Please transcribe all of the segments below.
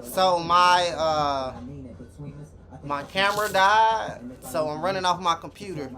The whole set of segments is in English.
So my camera died, so I'm running off my computer.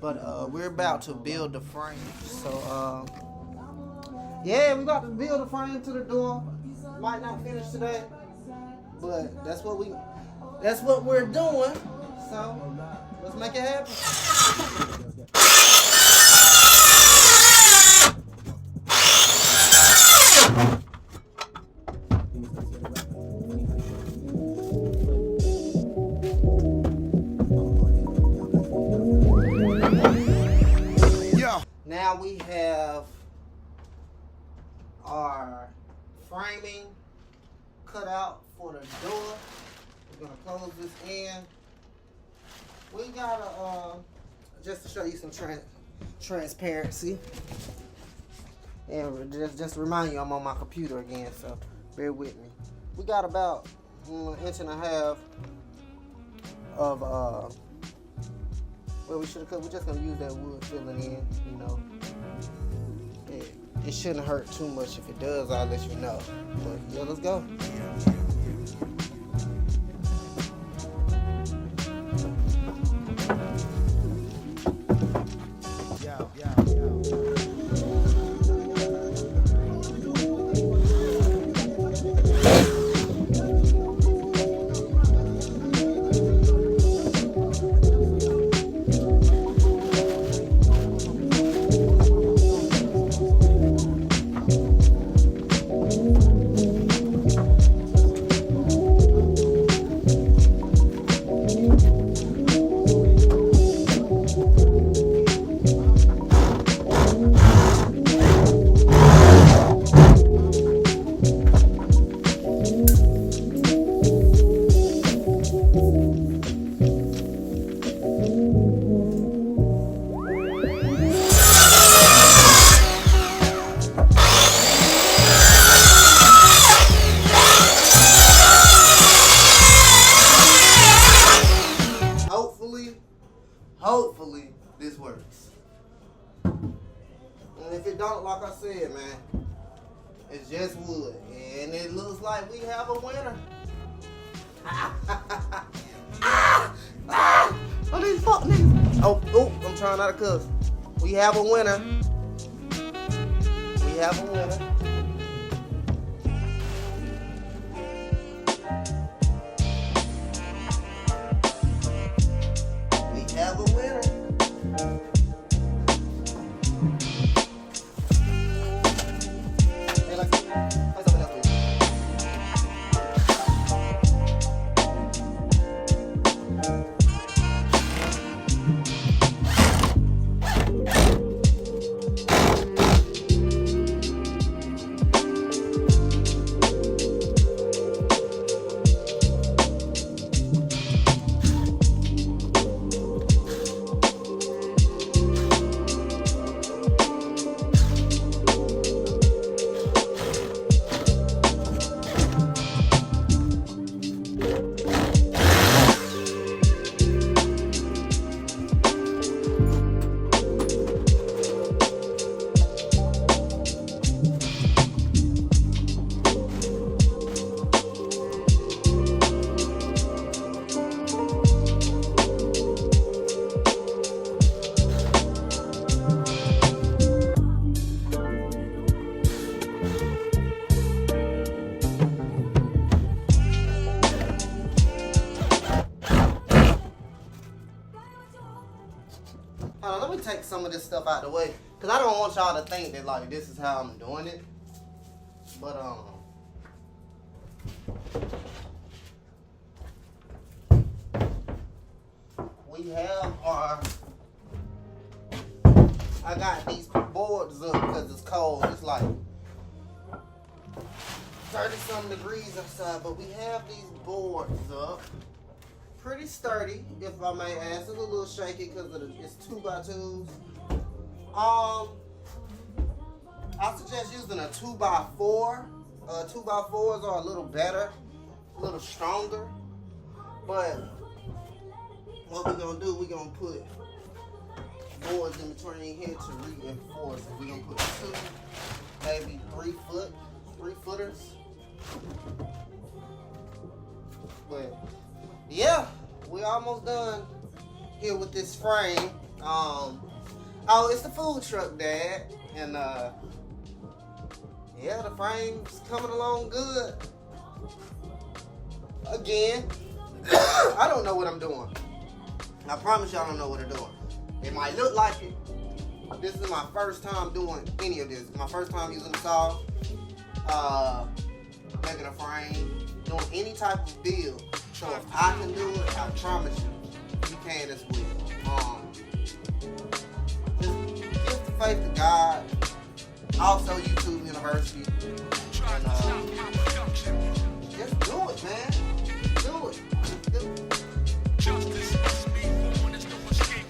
But we're about to build the frame. So yeah, we about to build the frame to the door. Might not finish today, but that's what we're doing. So let's make it happen. Now we have our framing cut out for the door. We're gonna close this in. We gotta just to show you some transparency, and just to remind you I'm on my computer again, so bear with me. We got about an inch and a half of well, we should have cut. We're just gonna use that wood filling in, you know. It shouldn't hurt too much. If it does, I'll let you know. But yeah, let's go. Hopefully this works. And if it don't, like I said, man, it's just wood. And it looks like we have a winner. Oh, these fuck niggas. Oh, I'm trying not to cuss. We have a winner. We have a winner. Have a winner. Hey, like, play something else, please. Let me take some of this stuff out of the way, because I don't want y'all to think that like this is how I'm doing it. But we have our, I got these boards up because it's cold. It's like 30-something degrees outside, but we have these boards up. Pretty sturdy, if I may ask. It's a little shaky because it's 2x2s. I suggest using a 2x4. 2x4s are a little better, a little stronger. But what we're gonna do, we're gonna put boards in between here to reinforce it. We're gonna put 2, maybe 3 footers. But yeah, we almost done here with this frame. Oh, it's the food truck, Dad, and yeah, the frame's coming along good. Again, I don't know what I'm doing. I promise y'all I don't know what I'm doing. It might look like it. This is my first time doing any of this. My first time using the saw, making a frame, doing any type of build. So if I can do it, I promise you can as well. Just give the faith to God. Also YouTube University. And just do it, man. Do it. Just do it. Justice must be born, there's no escape.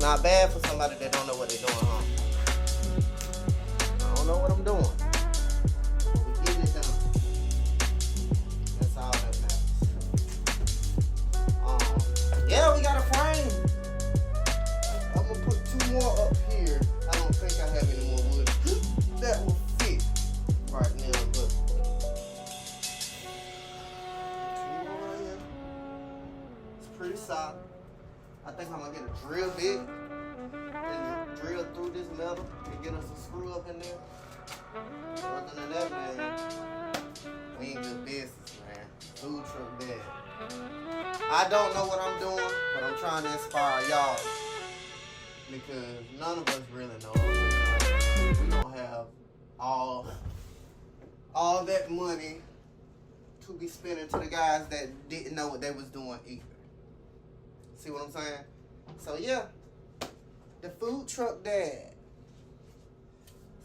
Not bad for somebody that don't know what they're doing, huh? I don't know what I'm doing. We're getting it done. That's all that matters. Yeah, we got a frame. I'm gonna put 2 more up here. I don't think I have any more wood that will fit right now, but 2 more right here. It's pretty solid. I think I'm gonna get a drill bit and drill through this metal and get us a screw up in there. Other than that, man, we ain't good business, man. Food truck dead. I don't know what I'm doing, but I'm trying to inspire y'all because none of us really know what we're doing. We don't have all that money to be spending to the guys that didn't know what they was doing either. See what I'm saying? So yeah, the food truck dad.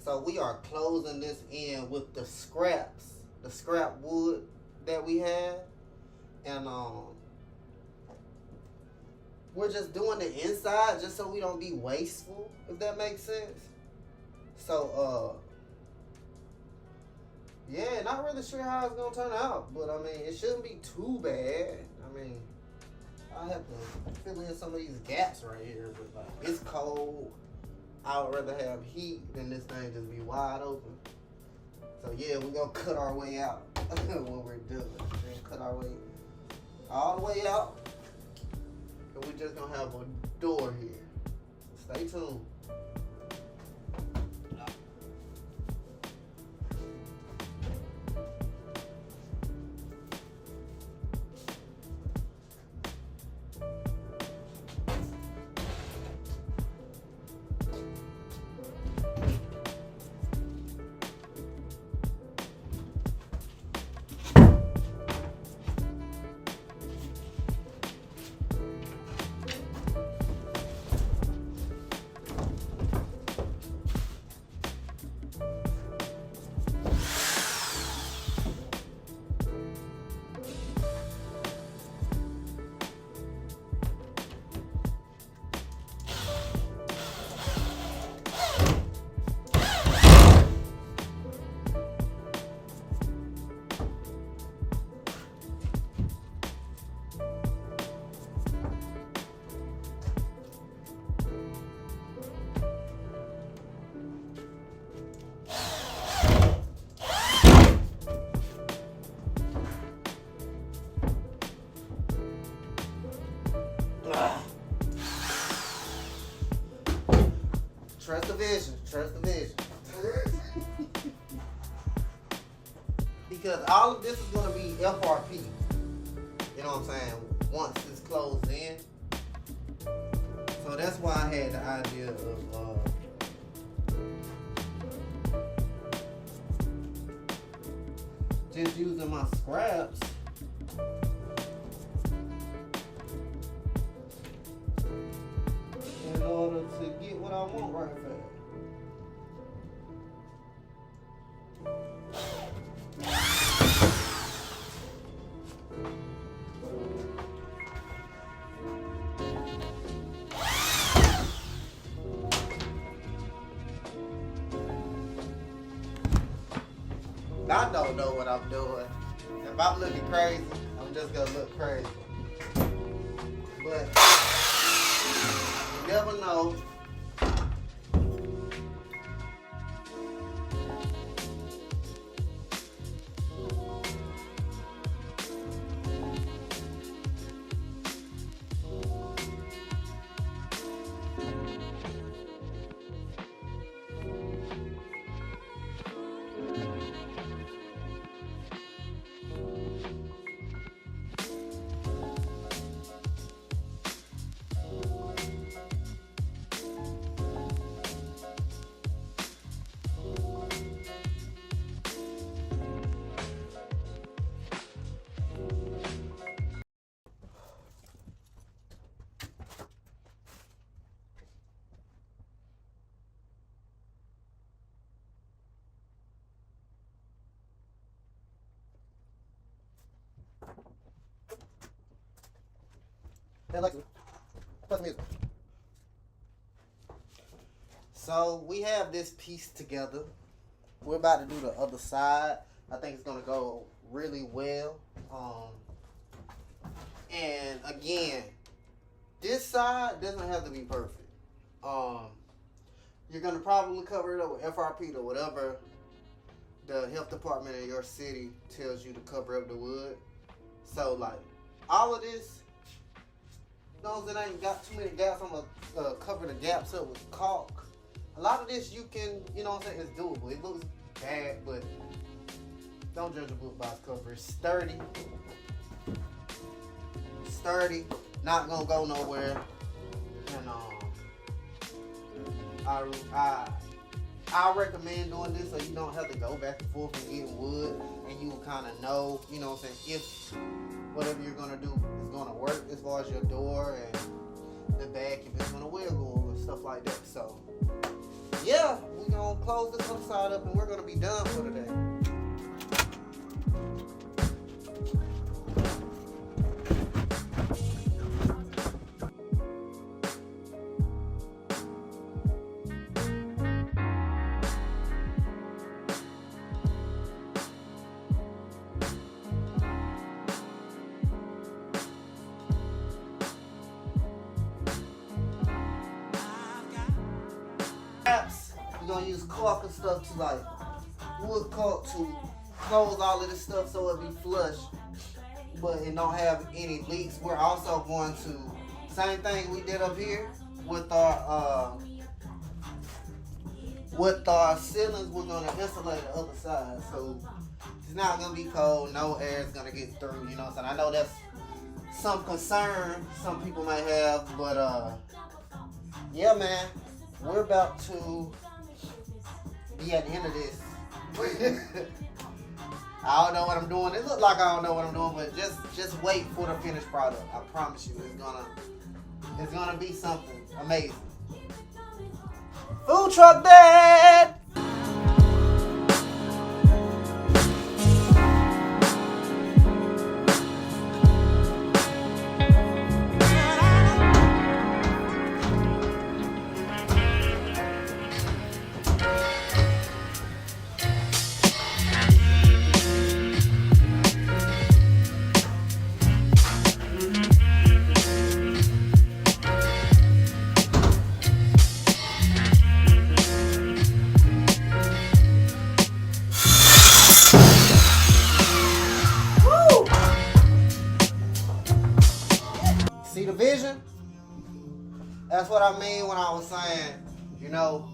So we are closing this in with the scraps, the scrap wood that we have, and we're just doing the inside just so we don't be wasteful, if that makes sense. So yeah, not really sure how it's gonna turn out, but I mean it shouldn't be too bad. I mean, I have to fill in some of these gaps right here, but like it's cold. I would rather have heat than this thing just be wide open. So yeah, we're gonna cut our way out when we're done. We're gonna cut our way all the way out, and we're just gonna have a door here. Stay tuned. Trust the vision. Trust the vision. Because all of this is going to be FRP. You know what I'm saying? Once it's closed in. So that's why I had the idea of just using my scraps in order to get what I want right there. I don't know what I'm doing. If I'm looking crazy, I'm just gonna look crazy. But you never know. Hey Alexa, play some music. So we have this piece together. We're about to do the other side. I think it's gonna go really well. And again, this side doesn't have to be perfect. You're gonna probably cover it up with FRP or whatever the health department in your city tells you to cover up the wood. So like all of this, as long as it ain't got too many gaps, I'm gonna cover the gaps up with caulk. A lot of this you can, you know what I'm saying, it's doable. It looks bad, but don't judge a book by its cover. It's sturdy. Sturdy, not gonna go nowhere. And I recommend doing this so you don't have to go back and forth and getting wood, and you kind of know, you know what I'm saying, if whatever you're gonna do is gonna work as far as your door and the back, if it's gonna wiggle and stuff like that. So yeah, we're gonna close this other side up and we're gonna be done for today. We're gonna use caulk and stuff to like wood caulk to close all of this stuff so it be flush, but it don't have any leaks. We're also going to same thing we did up here with our ceilings. We're gonna insulate the other side so it's not gonna be cold. No air is gonna get through. You know what I'm saying? I know that's some concern some people may have, but yeah, man, we're about to be at the end of this. I don't know what I'm doing. It looks like I don't know what I'm doing, but just wait for the finished product. I promise you, it's gonna be something amazing. Food truck dad. See the vision? That's what I mean when I was saying, you know,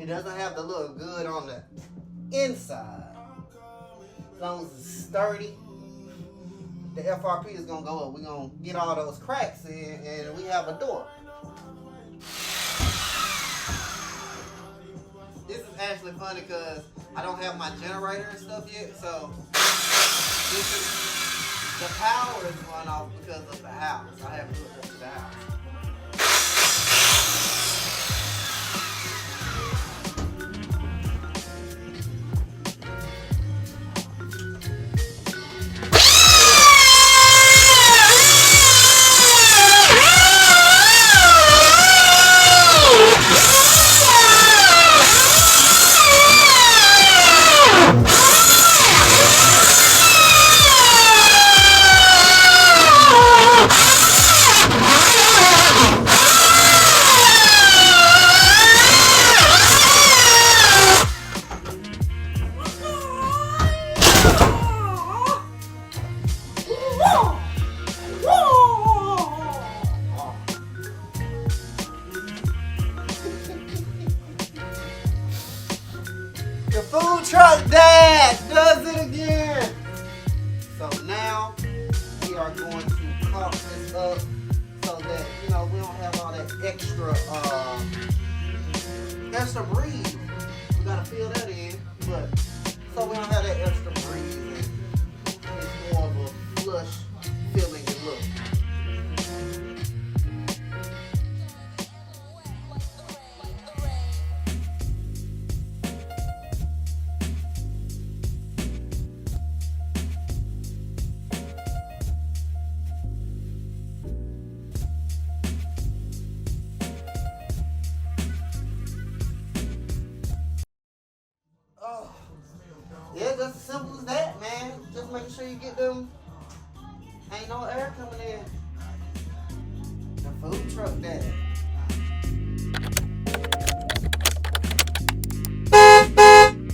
it doesn't have to look good on the inside. As long as it's sturdy, the FRP is gonna go up. We're gonna get all those cracks in, and we have a door. This is actually funny because I don't have my generator and stuff yet, so the power is going off because of the house. I haven't hooked up to the house. The food truck dad does it again. So now we are going to caulk this up so that, you know, we don't have all that extra breeze. We gotta fill that in, but so we don't have that extra breeze and it's more of a flush feeling and look. Yeah, just as simple as that, man. Just making sure you get them. Ain't no air coming in. The food truck dad.